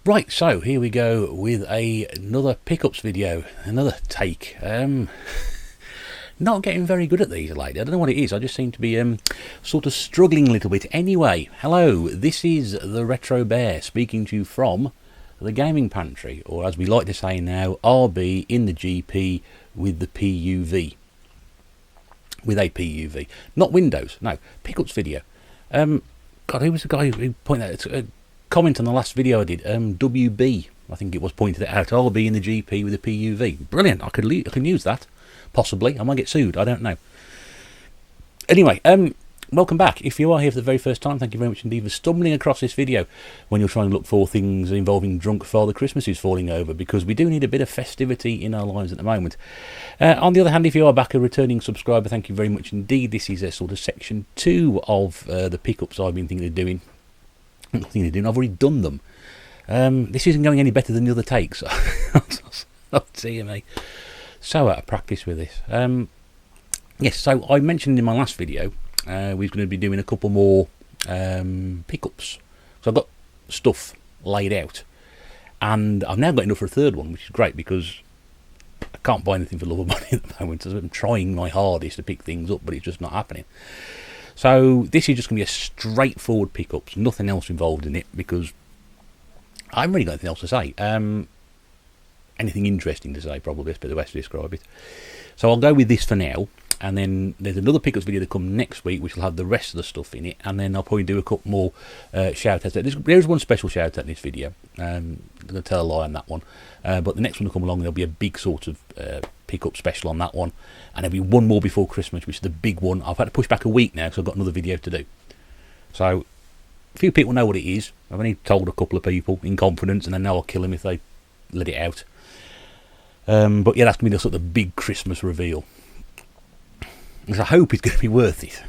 Right, so here we go with another pickups video, another take. Not getting very good at these lately. I don't know what it is. I just seem to be sort of struggling a little bit. Anyway, hello, this is the Retro Bear speaking to you from the Gaming Pantry, or as we like to say now, RB in the GP with the PUV. With a PUV. Not Windows, no, pickups video. God, who was the guy who pointed out? Comment on the last video I did. WB, I think it was, pointed it out. RB in the GP with a PUV. Brilliant. I can use that. Possibly. I might get sued. I don't know. Anyway, welcome back. If you are here for the very first time, thank you very much indeed for stumbling across this video when you're trying to look for things involving drunk Father Christmases falling over, because we do need a bit of festivity in our lives at the moment. On the other hand, if you are back a returning subscriber, thank you very much indeed. This is a sort of section 2 of the pickups I've been thinking of doing. Nothing to do. I've already done them. This isn't going any better than the other takes. Oh dear me. So out of practice with this. Yes, so I mentioned in my last video we're going to be doing a couple more pickups. So I've got stuff laid out, and I've now got enough for a third one, which is great because I can't buy anything for love of money at the moment. So I'm trying my hardest to pick things up, but it's just not happening. So this is just going to be a straightforward pickups, nothing else involved in it, because I haven't really got anything else to say. Anything interesting to say, probably, is the best to describe it. So I'll go with this for now, and then there's another pickups video to come next week, which will have the rest of the stuff in it, and then I'll probably do a couple more shout-outs. There's one special shout-out in this video. I'm going to tell a lie on that one, but the next one will come along, and there'll be a big sort of pickup special on that one, and there'll be one more before Christmas, which is the big one. I've had to push back a week now because I've got another video to do. So a few people know what it is. I've only told a couple of people in confidence, and then now I'll kill them if they let it out. But yeah, that's going to be the sort of big Christmas reveal. Because I hope it's going to be worth it.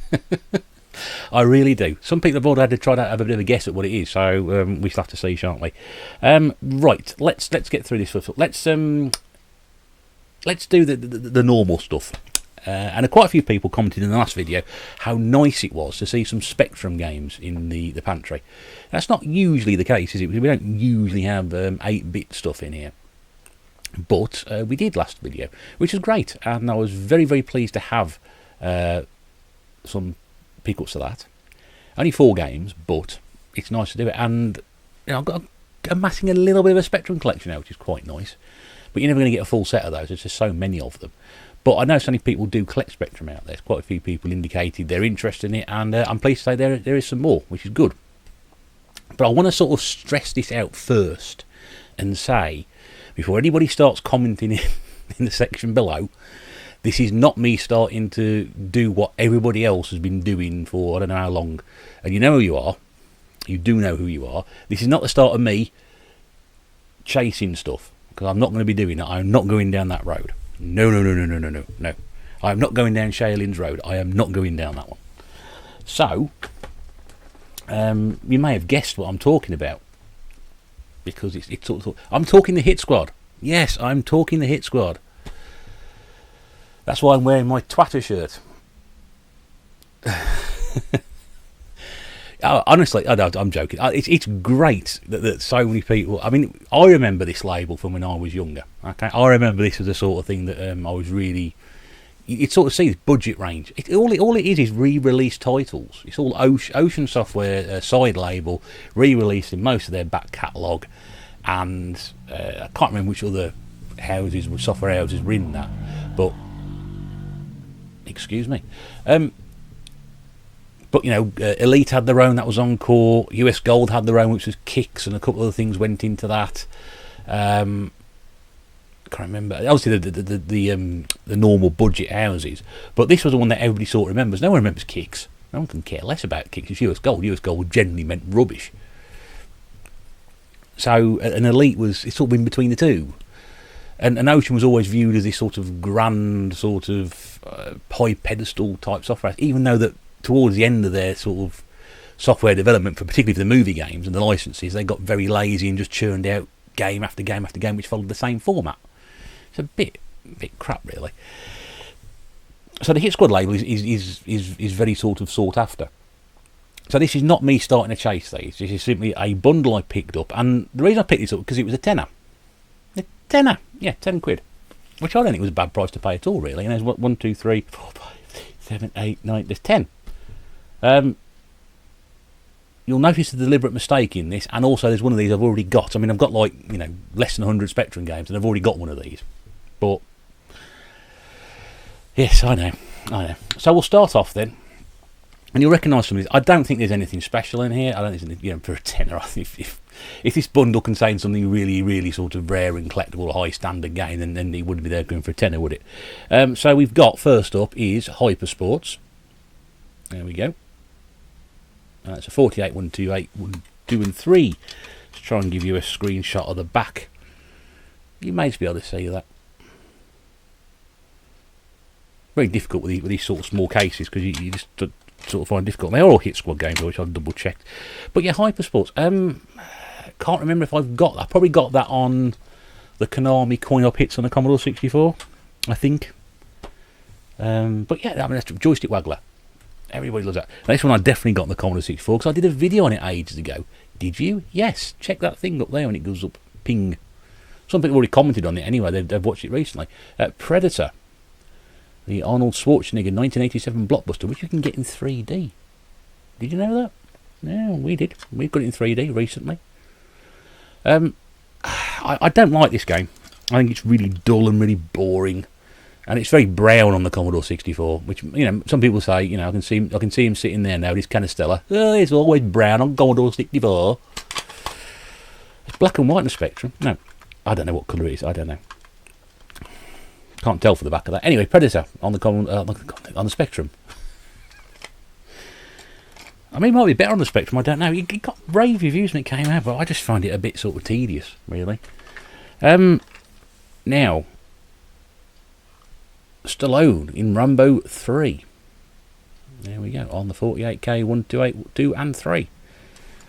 I really do. Some people have already had to try to have a bit of a guess at what it is, so we shall have to see, shan't we? Right, let's get through this first. Let's do the normal stuff. And quite a few people commented in the last video how nice it was to see some Spectrum games in the pantry. That's not usually the case, is it? We don't usually have 8-bit stuff in here. But we did last video, which was great, and I was very, very pleased to have some pickups of that. Only 4 games, but it's nice to do it, and you know, I've got amassing a little bit of a Spectrum collection now, which is quite nice. But you're never going to get a full set of those. There's just so many of them. But I know so many people do collect Spectrum out there. Quite a few people indicated their interest in it, and I'm pleased to say there is some more, which is good. But I want to sort of stress this out first and say, before anybody starts commenting in the section below, this is not me starting to do what everybody else has been doing for I don't know how long. And you know who you are. You do know who you are. This is not the start of me chasing stuff, because I'm not going to be doing that. I'm not going down that road. No. I am not going down Shaylin's road. I am not going down that one. So, you may have guessed what I'm talking about, because it's sort of, I'm talking the Hit Squad. Yes, I'm talking the Hit Squad. That's why I'm wearing my Twatter shirt. Honestly, I'm joking. It's great that so many people. I mean, I remember this label from when I was younger. Okay, I remember this as the sort of thing that I was really. It sort of sees budget range. All it is re-release titles. It's all Ocean Software side label re-releasing most of their back catalogue, and I can't remember which other software houses were in that, but excuse me. But you know, Elite had their own, that was Encore. US Gold had their own, which was Kicks, and a couple of other things went into that. Can't remember. Obviously, the normal budget houses, but this was the one that everybody sort of remembers. No one remembers Kicks. No one can care less about Kicks. It's US Gold. US Gold generally meant rubbish. So an Elite it's sort of in between the two, and Ocean was always viewed as this sort of grand, sort of high pedestal type software, even though that towards the end of their sort of software development, particularly for the movie games and the licenses, they got very lazy and just churned out game after game after game, which followed the same format. It's a bit crap, really. So the Hit Squad label is very sort of sought after. So this is not me starting to chase these. This is simply a bundle I picked up, and the reason I picked this up because it was a tenner. A tenner, yeah, 10 quid, which I don't think was a bad price to pay at all, really. And there's 1, 2, 3, 4, 5, 6, 7, 8, 9. There's 10. You'll notice a deliberate mistake in this, and also there's one of these I've already got. I mean, I've got like less than 100 Spectrum games, and I've already got one of these. But yes, I know. So we'll start off then. And you'll recognise some of these. I don't think there's anything special in here. I don't think for a tenner. If this bundle contains something really, really sort of rare and collectible, high standard game, then it wouldn't be there going for a tenner, would it? So we've got, first up, is Hypersports. There we go. It's a 48, 1, 2, 8, 1, 2 and 3. Let's try and give you a screenshot of the back. You may just be able to see that. Very difficult with these sort of small cases, because you just sort of find difficult. They are all hit squad games, which I've double checked. But yeah, Hypersports. Can't remember if I've got that. I probably got that on the Konami coin-op hits on the Commodore 64, I think. But yeah, I mean, that's joystick waggler. Everybody loves that. Now, this one I definitely got on the Commodore 64 because I did a video on it ages ago. Did you? Yes. Check that thing up there when it goes up. Ping. Some people already commented on it anyway. They've watched it recently. Predator. The Arnold Schwarzenegger 1987 blockbuster, which you can get in 3D. Did you know that? Yeah, we did. We've got it in 3D recently. I don't like this game. I think it's really dull and really boring. And it's very brown on the Commodore 64, which, some people say, I can see him sitting there now, this Canistella. Oh, it's always brown on Commodore 64. It's black and white in the Spectrum. No, I don't know what colour it is. I don't know. Can't tell for the back of that. Anyway, Predator on the Spectrum. I mean, it might be better on the Spectrum, I don't know. It got rave reviews when it came out, but I just find it a bit sort of tedious, really. Now, Stallone in Rambo 3. There we go, on the 48K 1, 2, 8, 2 and 3.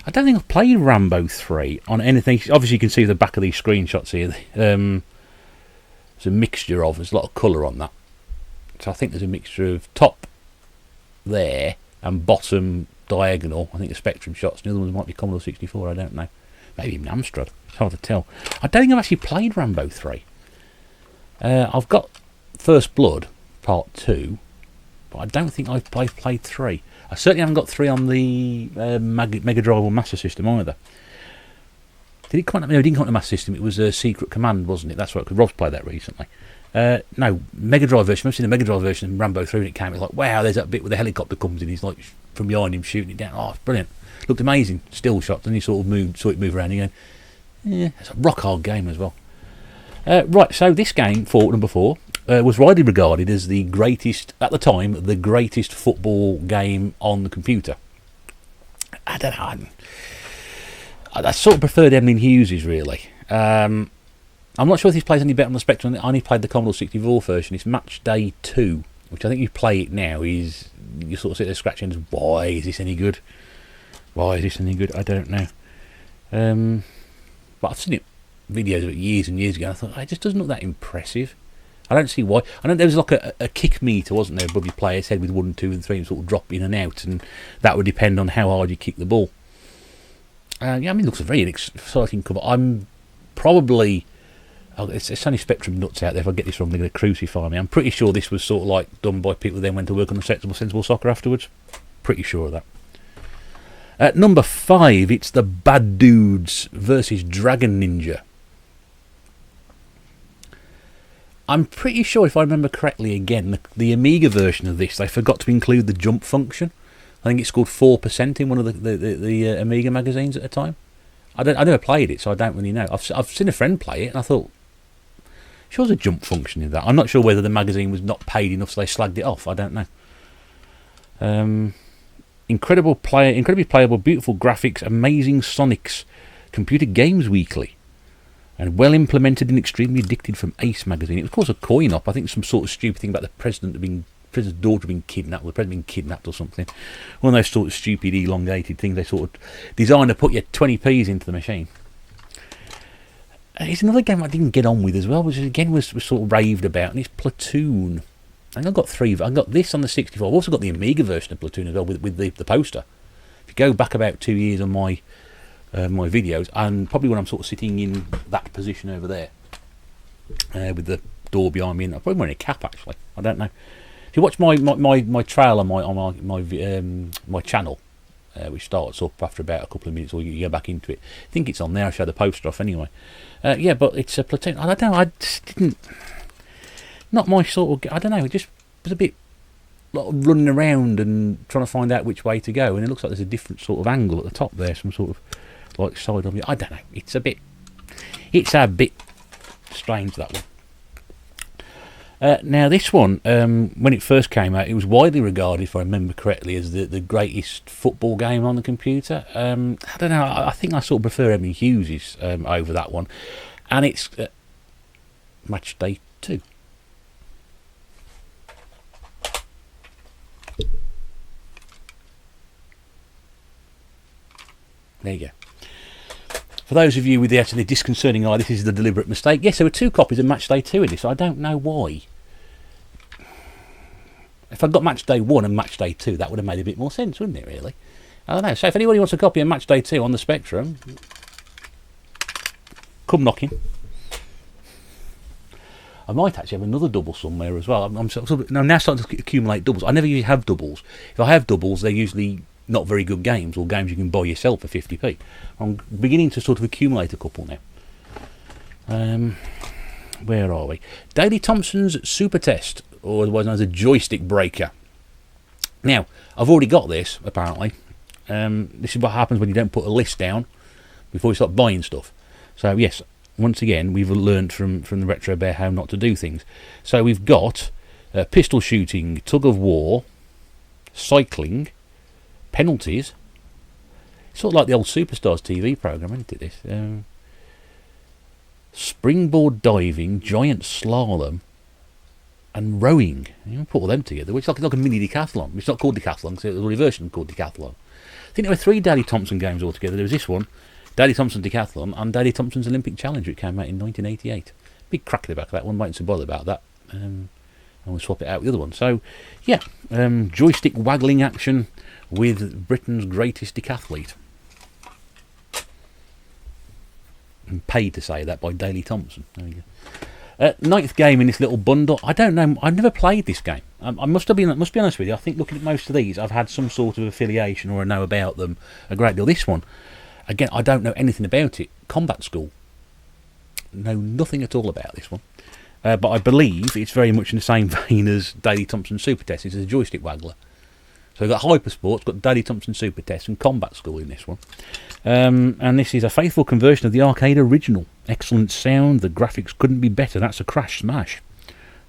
I don't think I've played Rambo 3 on anything. Obviously, you can see the back of these screenshots here. There's a mixture of, there's a lot of colour on that. So I think there's a mixture of top there and bottom diagonal. I think the Spectrum shots. The other ones might be Commodore 64, I don't know. Maybe even Amstrad. It's hard to tell. I don't think I've actually played Rambo 3. I've got First Blood, Part 2, but I don't think I've played 3. I certainly haven't got 3 on the Mega Drive or Master System either. Did it come out? No, it didn't come out the Master System. It was a Secret Command, wasn't it? That's right, because Rob's played that recently. No, Mega Drive version. I've seen the Mega Drive version of Rambo 3 when it came. It's like, wow, there's that bit where the helicopter comes in. He's like from behind him shooting it down. Oh, it's brilliant. Looked amazing. Still shots, and you saw it move around again. Yeah, it's a rock hard game as well. Right, so this game, for number 4, was widely regarded as the greatest, at the time, the greatest football game on the computer. I don't know. I sort of preferred Emlyn Hughes's, really. I'm not sure if this plays any better on the Spectrum. I only played the Commodore 64 version. It's Match Day 2, which I think you play it now. You sort of sit there scratching and why is this any good? Why is this any good? I don't know. But I've seen videos of it years and years ago, and I thought, it just doesn't look that impressive. I don't see why. I know there was like a kick meter, wasn't there, above your player's head with 1, 2 and 3 and sort of drop in and out, and that would depend on how hard you kick the ball. Yeah, I mean, it looks a very exciting cover. I'm probably... it's only Spectrum nuts out there. If I get this wrong, they're going to crucify me. I'm pretty sure this was sort of like done by people who then went to work on the Sensible Soccer afterwards. Pretty sure of that. At number 5, it's the Bad Dudes versus Dragon Ninja. I'm pretty sure, if I remember correctly, again, the Amiga version of this, they forgot to include the jump function. I think it scored 4% in one of the Amiga magazines at the time. I never played it, so I don't really know. I've seen a friend play it, and I thought, sure, there's a jump function in that. I'm not sure whether the magazine was not paid enough, so they slagged it off. I don't know. Incredibly playable, beautiful graphics, amazing Sonics, Computer Games Weekly, and well implemented and extremely addicted from Ace magazine. It was, of course, a coin-op. I think some sort of stupid thing about the president's daughter being kidnapped, or the president being kidnapped or something. One of those sort of stupid, elongated things they sort of designed to put your 20p's into the machine. It's another game I didn't get on with as well, which again was sort of raved about, and it's Platoon. I think I've got 3. I've got this on the 64. I've also got the Amiga version of Platoon as well with the poster. If you you go back about 2 years on my my videos, and probably when I'm sort of sitting in that position over there with the door behind me, and I'm probably wearing a cap actually. I don't know. If you watch my trail on my channel, which starts up after about a couple of minutes, or you go back into it. I think it's on there. I showed the poster off anyway. Yeah, but it's a platoon. I don't know. I just didn't. Not my sort of. I don't know. It just was a bit like running around and trying to find out which way to go. And it looks like there's a different sort of angle at the top there, some sort of like side of it. I don't know. It's a bit strange, that one. Now this one, when it first came out, it was widely regarded, if I remember correctly, as the greatest football game on the computer. I don't know, I think I sort of prefer Edmund Hughes's over that one. And it's Match Day 2. There you go. For those of you with the actually disconcerting eye, this is the deliberate mistake. Yes, there were 2 copies of Match Day 2 in this. I don't know why. If I'd got Match Day 1 and Match Day 2, that would have made a bit more sense, wouldn't it, really? I don't know. So if anybody wants a copy of Match Day 2 on the Spectrum, come knocking. I might actually have another double somewhere as well. I'm now starting to accumulate doubles. I never usually have doubles. If I have doubles, they're usually not very good games, or games you can buy yourself for 50p. I'm beginning to sort of accumulate a couple now. Where are we? Daley Thompson's Super Test, or otherwise known as a joystick breaker. Now, I've already got this, apparently. This is what happens when you don't put a list down before you start buying stuff. So, yes, once again, we've learned from the Retro Bear how not to do things. So, we've got pistol shooting, tug of war, cycling, penalties. Sort of like the old Superstars TV programme, isn't it, this? Springboard diving, giant slalom, and rowing. You can put all them together, which is like a mini decathlon. It's not called decathlon, so there's a version called decathlon. I think there were 3 Daley Thompson games altogether. There was this one, Daley Thompson Decathlon, and Daley Thompson's Olympic Challenge, which came out in 1988. Big crack at the back of that one, waiting to bother about that. And we'll swap it out with the other one. So, yeah, joystick waggling action with Britain's greatest decathlete. And paid to say that by Daley Thompson. There you go. 9th game in this little bundle. I don't know. I've never played this game. I must be honest with you. I think looking at most of these, I've had some sort of affiliation or I know about them a great deal. This one, again, I don't know anything about it. Combat School. Know nothing at all about this one. But I believe it's very much in the same vein as Daley Thompson Super Test. It's a joystick waggler. So we've got Hypersports, got Daley Thompson Super Test and Combat School in this one. And this is a faithful conversion of the arcade original. Excellent sound, the graphics couldn't be better. That's a crash smash.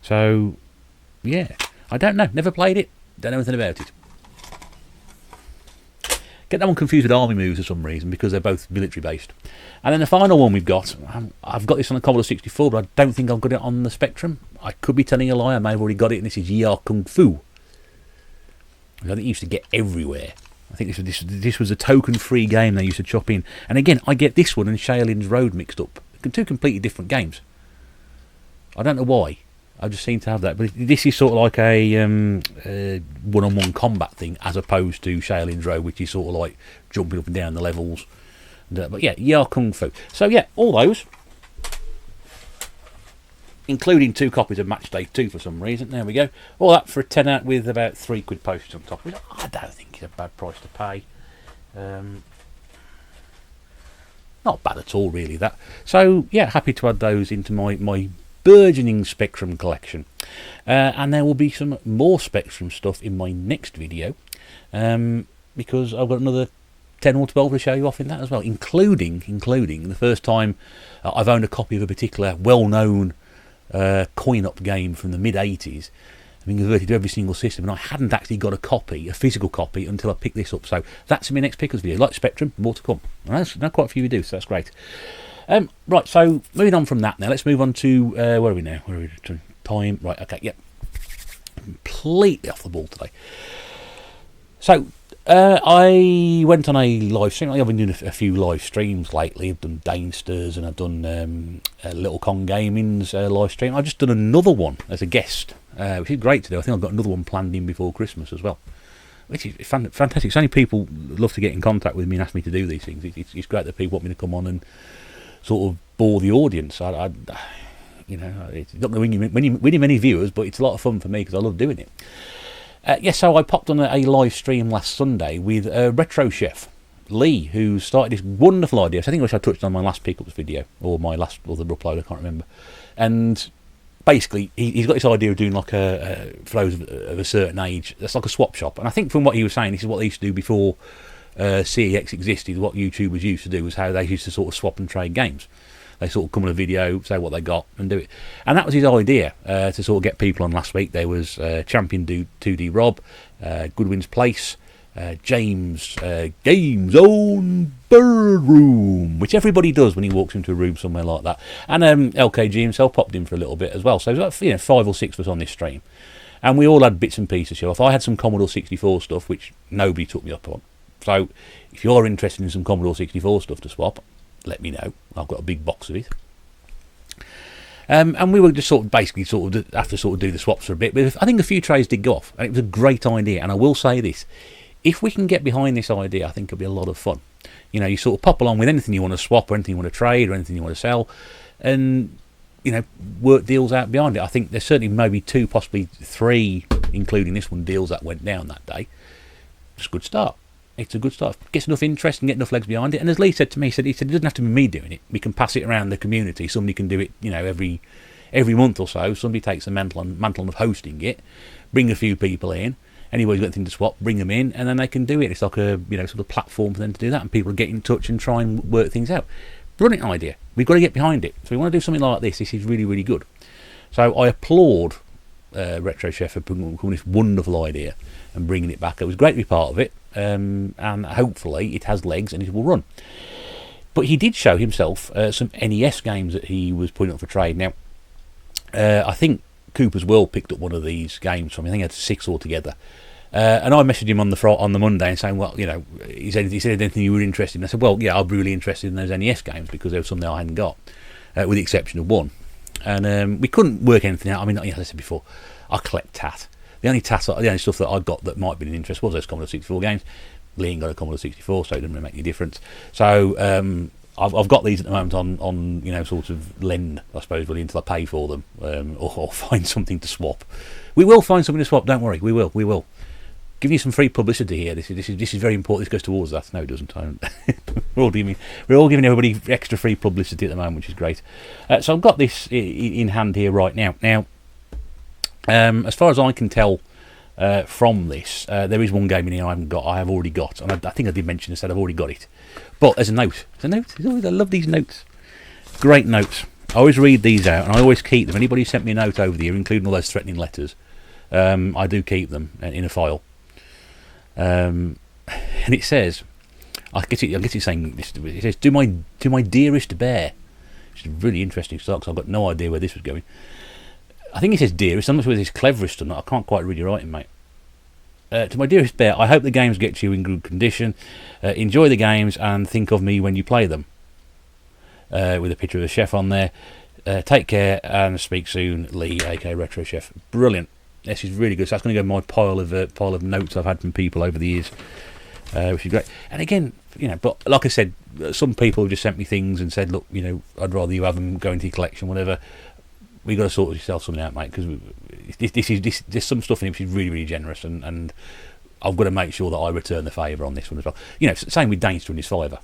So, yeah. I don't know, never played it, don't know anything about it. Get that one confused with Army Moves for some reason, because they're both military based. And then the final one we've got, I've got this on the Commodore 64, but I don't think I've got it on the Spectrum. I could be telling a lie, I may have already got it, and this is Yar Kung Fu. I think it used to get everywhere. I think this was a token-free game they used to chop in. And again, I get this one and Shaolin's Road mixed up. 2 completely different games. I don't know why. I just seem to have that. But this is sort of like a one-on-one combat thing, as opposed to Shaolin's Road, which is sort of like jumping up and down the levels. But yeah, Yar Kung Fu. So yeah, all those, including 2 copies of Match Day 2 for some reason. There we go. All that for a tenner with about £3 postage on top, which I don't think is a bad price to pay. Not bad at all, really, that. So, yeah, happy to add those into my burgeoning Spectrum collection. And there will be some more Spectrum stuff in my next video, because I've got another 10 or 12 to show you off in that as well, including the first time I've owned a copy of a particular well-known coin-op game from the mid-80s. I've been converted to every single system, and I hadn't actually got a physical copy, until I picked this up. So that's in my next Pickers video. Like Spectrum, more to come. And that's quite a few you do, so that's great. Right, so moving on from that now, let's move on to, where are we now? Where are we to? Time, right, okay, yep. Completely off the ball today. So, I went on a live stream. I've been doing a few live streams lately. I've done Dainsters and I've done Little Con Gaming's live stream. I've just done another one as a guest, which is great to do. I think I've got another one planned in before Christmas as well. which is fantastic. So many people love to get in contact with me and ask me to do these things. It's great that people want me to come on and sort of bore the audience. It's not going to win you many viewers, but it's a lot of fun for me because I love doing it. So I popped on a live stream last Sunday with Retro Chef Lee, who started this wonderful idea. So I think I touched on my last pickups video, or my last other upload, I can't remember. And basically, he's got this idea of doing like for those of a certain age, that's like a swap shop. And I think from what he was saying, this is what they used to do before CEX existed. What YouTubers used to do was how they used to sort of swap and trade games. They sort of come on a video, say what they got, and do it. And that was his idea to sort of get people on last week. There was Champion 2D Rob, Goodwin's Place, James, Games Own Bird Room, which everybody does when he walks into a room somewhere like that. And LKG himself popped in for a little bit as well. So it was like 5 or 6 of us on this stream. And we all had bits and pieces to show off. I had some Commodore 64 stuff, which nobody took me up on. So if you're interested in some Commodore 64 stuff to swap, let me know. I've got a big box of it. And we were just have to do the swaps for a bit. But I think a few trays did go off. And it was a great idea. And I will say this. If we can get behind this idea, I think it'll be a lot of fun. You sort of pop along with anything you want to swap, or anything you want to trade, or anything you want to sell. And, work deals out behind it. I think there's certainly maybe 2, possibly 3, including this one, deals that went down that day. It's a good start. It's a good start. Gets enough interest and get enough legs behind it. And as Lee said to me, he said it doesn't have to be me doing it. We can pass it around the community. Somebody can do it, every month or so. Somebody takes the mantle of hosting it, bring a few people in. Anybody's got anything to swap, bring them in, and then they can do it. It's like a sort of platform for them to do that, and people get in touch and try and work things out. Brilliant idea. We've got to get behind it. So we want to do something like this. This is really, really good. So I applaud Retro Chef for coming with this wonderful idea and bringing it back. It was great to be part of it. And hopefully it has legs and it will run. But he did show himself some NES games that he was putting up for trade. Now, I think Cooper's World picked up one of these games from me. I think he had 6 altogether. And I messaged him on the Monday and saying, well, he said anything you were interested in. I said, well, yeah, I'll be really interested in those NES games because there was something I hadn't got, with the exception of one. And we couldn't work anything out. I mean, as I said before, I collect TAT. The only stuff that I got that might be an interest was those Commodore 64 games. Lee ain't got a Commodore 64, so it doesn't really make any difference. So I've got these at the moment on sort of lend, I suppose, really, until I pay for them, or find something to swap. We will find something to swap. Don't worry, we will. Giving you some free publicity here. This is very important. This goes towards that. No, it doesn't. We're all giving everybody extra free publicity at the moment, which is great. So I've got this in hand here right now. Now, as far as I can tell from this, there is one game in here I have already got, and I think I did mention this, that I've already got it. But there's a note. I love these notes. Great notes. I always read these out, and I always keep them. Anybody who sent me a note over the year, including all those threatening letters, I do keep them in a file. And it says, I guess it's saying this. It says, to my dearest bear. Which is really interesting stuff, because I've got no idea where this was going. I think it says dearest. I'm not sure whether it's cleverest or not. I can't quite read your writing, mate. To my dearest bear, I hope the games get you in good condition. Enjoy the games and think of me when you play them. With a picture of the chef on there. Take care and speak soon, Lee, aka Retro Chef. Brilliant. This is really good. So that's going to go in my pile of notes I've had from people over the years, which is great. And again, but like I said, some people have just sent me things and said, look, I'd rather you have them go into your collection, whatever. We've got to sort yourself something out, mate, because there's some stuff in it which is really, really generous, and I've got to make sure that I return the favour on this one as well. Same with Dainster and his fiver.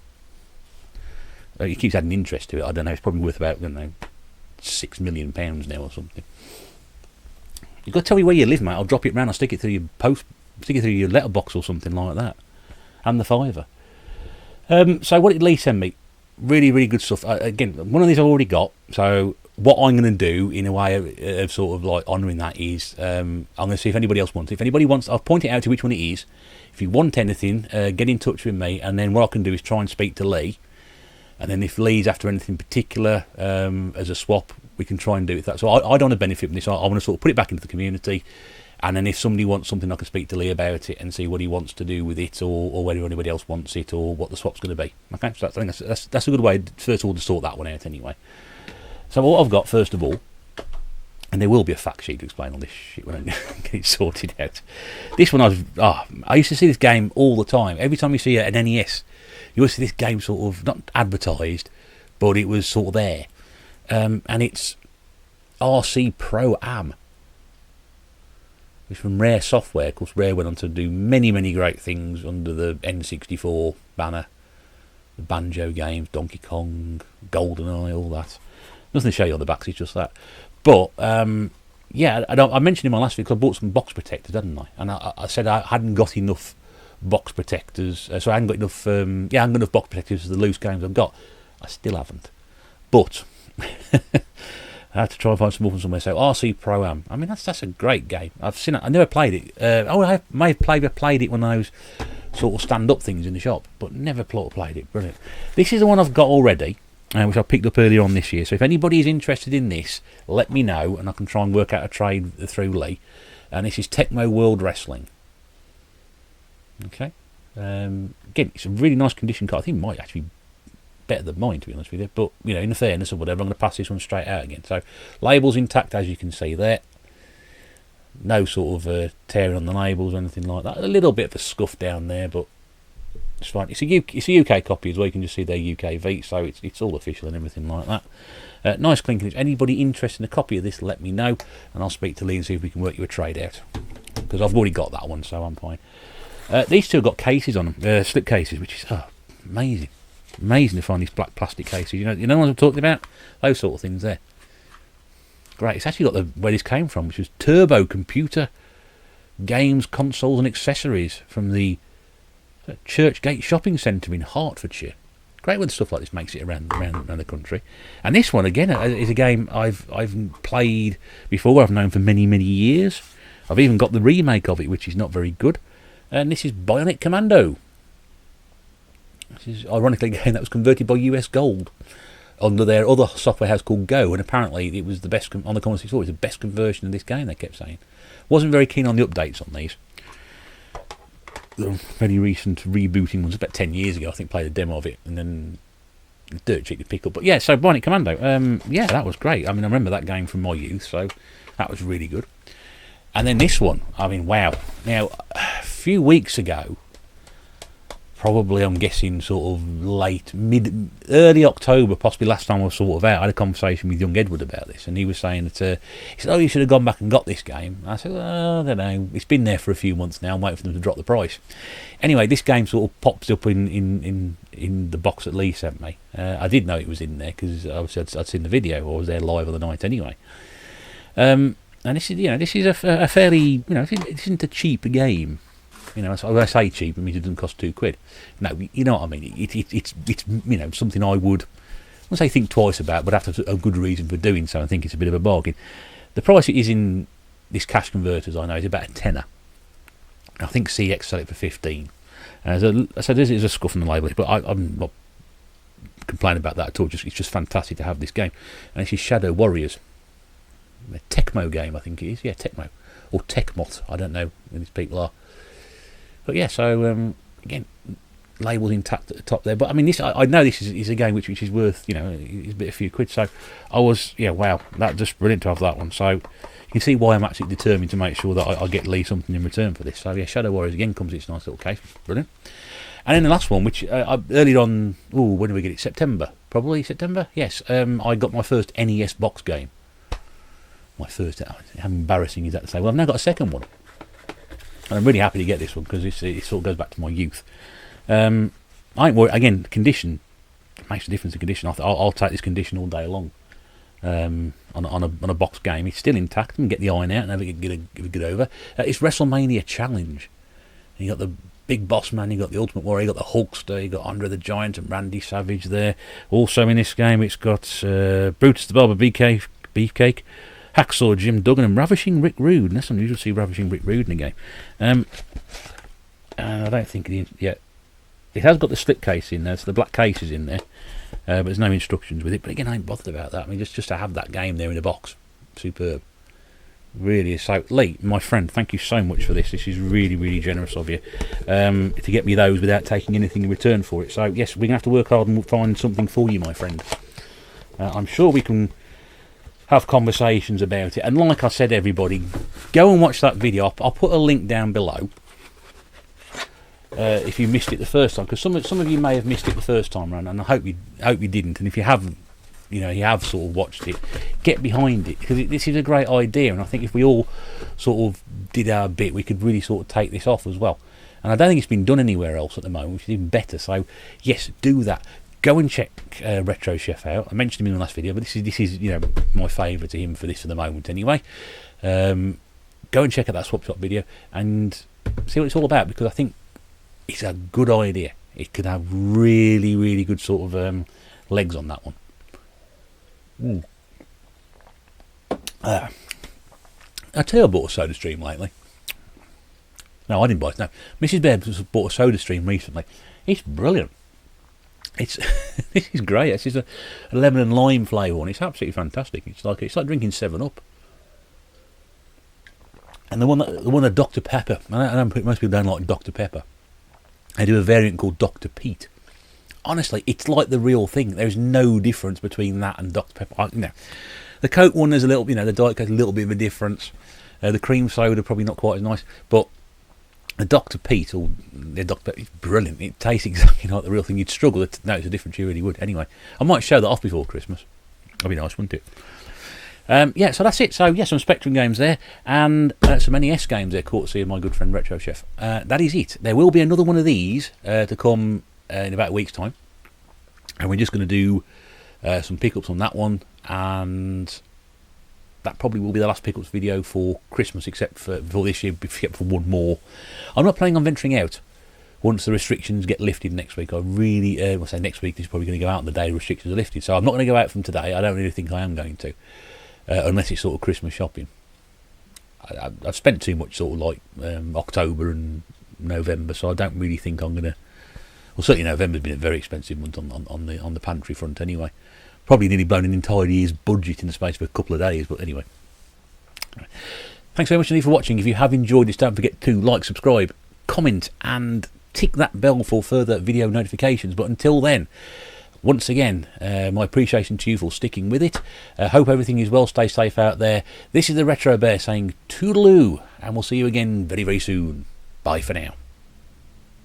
He keeps adding interest to it. I don't know. It's probably worth about £6 million now or something. You've got to tell me where you live, mate. I'll drop it round. I'll stick it through your post, stick it through your letterbox or something like that. And the fiver. So what did Lee send me? Really, really good stuff. Again, one of these I've already got. So what I'm going to do in a way of sort of like honouring that is I'm going to see if anybody else wants it. If anybody wants, I'll point it out to which one it is. If you want anything, get in touch with me, and then what I can do is try and speak to Lee. And then if Lee's after anything particular as a swap, we can try and do it. So I don't want to benefit from this. I want to sort of put it back into the community, and then if somebody wants something, I can speak to Lee about it and see what he wants to do with it, or whether anybody else wants it, or what the swap's going to be. Okay, so I think that's a good way, first of all, to sort that one out anyway. So what I've got, first of all, And there will be a fact sheet to explain all this shit when I get it sorted out. This one I used to see this game all the time. Every time you see an NES, you always see this game sort of, not advertised, but it was sort of there. And it's RC Pro-Am. It's from Rare Software. Of course, Rare went on to do many, many great things under the N64 banner. The Banjo games, Donkey Kong, GoldenEye, all that. Nothing to show you on the back, it's just that. But, yeah, I mentioned in my last video because I bought some box protectors, hadn't I? And I said I hadn't got enough box protectors. So I hadn't got enough, I hadn't got enough box protectors for the loose games I've got. I still haven't. But I had to try and find some more from somewhere. So RC Pro-Am. I mean, that's a great game. I've seen it. I never played it. I may have played it when I was sort of stand-up things in the shop, but never played it. Brilliant. This is the one I've got already. Which I picked up earlier on this year. So if anybody is interested in this, let me know, and I can try and work out a trade through Lee. And this is Tecmo World Wrestling. Okay. Again, it's a really nice condition card. I think it might actually be better than mine, to be honest with you. But, you know, in the fairness or whatever, I'm going to pass this one straight out again. So, labels intact, as you can see there. No sort of tearing on the labels or anything like that. A little bit of a scuff down there, but it's fine. It's a UK copy as well. You can just see their UK V, so it's all official and everything like that. Nice clinking. If anybody interested in a copy of this, let me know, and I'll speak to Lee and see if we can work you a trade out. Because I've already got that one, so I'm fine. These two have got cases on them, slip cases, which is amazing. Amazing to find these black plastic cases. You know the ones I'm talking about? Those sort of things there. Great. It's actually got where this came from, which was Turbo Computer Games, Consoles and Accessories from the Churchgate Shopping Centre in Hertfordshire. Great when stuff like this makes it around the country. And this one again is a game I've played before. I've known for many years. I've even got the remake of it, which is not very good. And this is Bionic Commando. This is ironically a game that was converted by US Gold under their other software house called Go, and apparently it was the best on the Commodore 64. It was the best conversion of this game. They kept saying. Wasn't very keen on the updates on these. The very recent rebooting ones, about 10 years ago, I think, played a demo of it, and then dirt cheap to pick up. But yeah, so Bionic Commando, yeah, that was great. I mean, I remember that game from my youth, so that was really good. And then this one, I mean, wow. Now, a few weeks ago, probably I'm guessing sort of early October, possibly last time I was sort of out, I had a conversation with young Edward about this, and he was saying that, he said, oh, you should have gone back and got this game. And I said, well, I don't know, it's been there for a few months now, I'm waiting for them to drop the price. Anyway, this game sort of pops up in the box that Lee sent me. I did know it was in there, because I'd seen the video, or I was there live on the night anyway. And this is a fairly, it isn't a cheap game. So when I say cheap, I mean it doesn't cost £2. No, you know what I mean. It's something I wouldn't say think twice about, but have a good reason for doing so. I think it's a bit of a bargain. The price it is in this cash converters, I know, is about a tenner. I think CX sell it for 15. So there's a scuff on the label, but I'm not complaining about that at all. It's just fantastic to have this game, and this is Shadow Warriors, a Tecmo game, I think it is. Yeah, Tecmo or Tecmot. I don't know who these people are. But yeah, so again, labels intact at the top there. But I mean, this I know this is a game which is worth, it's a bit a few quid. So I was, wow, that's just brilliant to have that one. So you can see why I'm actually determined to make sure that I get Lee something in return for this. So yeah, Shadow Warriors again comes in its nice little case, brilliant. And then the last one, which earlier on, when did we get it? September, probably September. Yes, I got my first NES box game. My first, how embarrassing is that to say? Well, I've now got a second one. And I'm really happy to get this one because it sort of goes back to my youth. I ain't worried. Again, condition makes a difference in condition. I'll take this condition all day long. On a box game, it's still intact. And get the iron out and have it get over. It's WrestleMania Challenge. And you got the Big Boss Man, you got the Ultimate Warrior, you got the Hulkster, you got Andre the Giant and Randy Savage there. Also in this game, it's got Brutus the Barber Beefcake, Hacksaw Jim Duggan and Ravishing Rick Rude. And that's unusual to see Ravishing Rick Rude in a game. I don't think it has got the slip case in there, so the black case is in there, but there's no instructions with it. But again, I ain't bothered about that. I mean, just to have that game there in a box, superb. Really is. So, Lee, my friend, thank you so much for this. This is really generous of you to get me those without taking anything in return for it. So, yes, we're going to have to work hard and find something for you, my friend. I'm sure we can have conversations about it. And like I said, everybody, go and watch that video. I'll put a link down below if you missed it the first time, because some of you may have missed it the first time around, and I hope you didn't. And if you haven't, you have sort of watched it, get behind it, because this is a great idea, and I think if we all sort of did our bit, we could really sort of take this off as well. And I don't think it's been done anywhere else at the moment, which is even better. So yes, do that. Go and check Retro Chef out. I mentioned him in the last video, but this is my favourite to him for the moment anyway. Go and check out that swap shop video and see what it's all about, because I think it's a good idea. It could have really, really good sort of legs on that one. I tell you, I bought a Soda Stream lately. No, I didn't buy it. No, Mrs. Bear bought a Soda Stream recently. It's brilliant. This is great. This is a lemon and lime flavour one. It's absolutely fantastic. It's like drinking 7-Up. And the one that Dr. Pepper. I know most people don't like Dr. Pepper. They do a variant called Dr. Pete. Honestly, it's like the real thing. There's no difference between that and Dr. Pepper. The Coke one, there's a little, the Diet Coke's a little bit of a difference. The cream soda probably not quite as nice, but the Dr. Pete, or the Dr. Pepper, it's brilliant. It tastes exactly like the real thing. You'd struggle to notice the difference. You really would. Anyway, I might show that off before Christmas. That'd be nice, wouldn't it? Yeah, so that's it. So, yeah, some Spectrum games there, and some NES games there, courtesy of my good friend Retro Chef. That is it. There will be another one of these to come in about a week's time, and we're just going to do some pickups on that one, and that probably will be the last pickups video for Christmas, except for this year, except for one more. I'm not planning on venturing out once the restrictions get lifted next week. I really, I'll say next week, this is probably going to go out on the day the restrictions are lifted, so I'm not going to go out from today. I don't really think I am going to, unless it's sort of Christmas shopping. I've spent too much sort of like October and November, so I don't really think I'm going to. Well, certainly November's been a very expensive month on the pantry front anyway. Probably nearly blown an entire year's budget in the space of a couple of days, but anyway. Thanks very much indeed for watching. If you have enjoyed this, don't forget to like, subscribe, comment, and tick that bell for further video notifications. But until then, once again, my appreciation to you for sticking with it. Hope everything is well. Stay safe out there. This is the Retro Bear saying toodaloo, and we'll see you again very, very soon. Bye for now.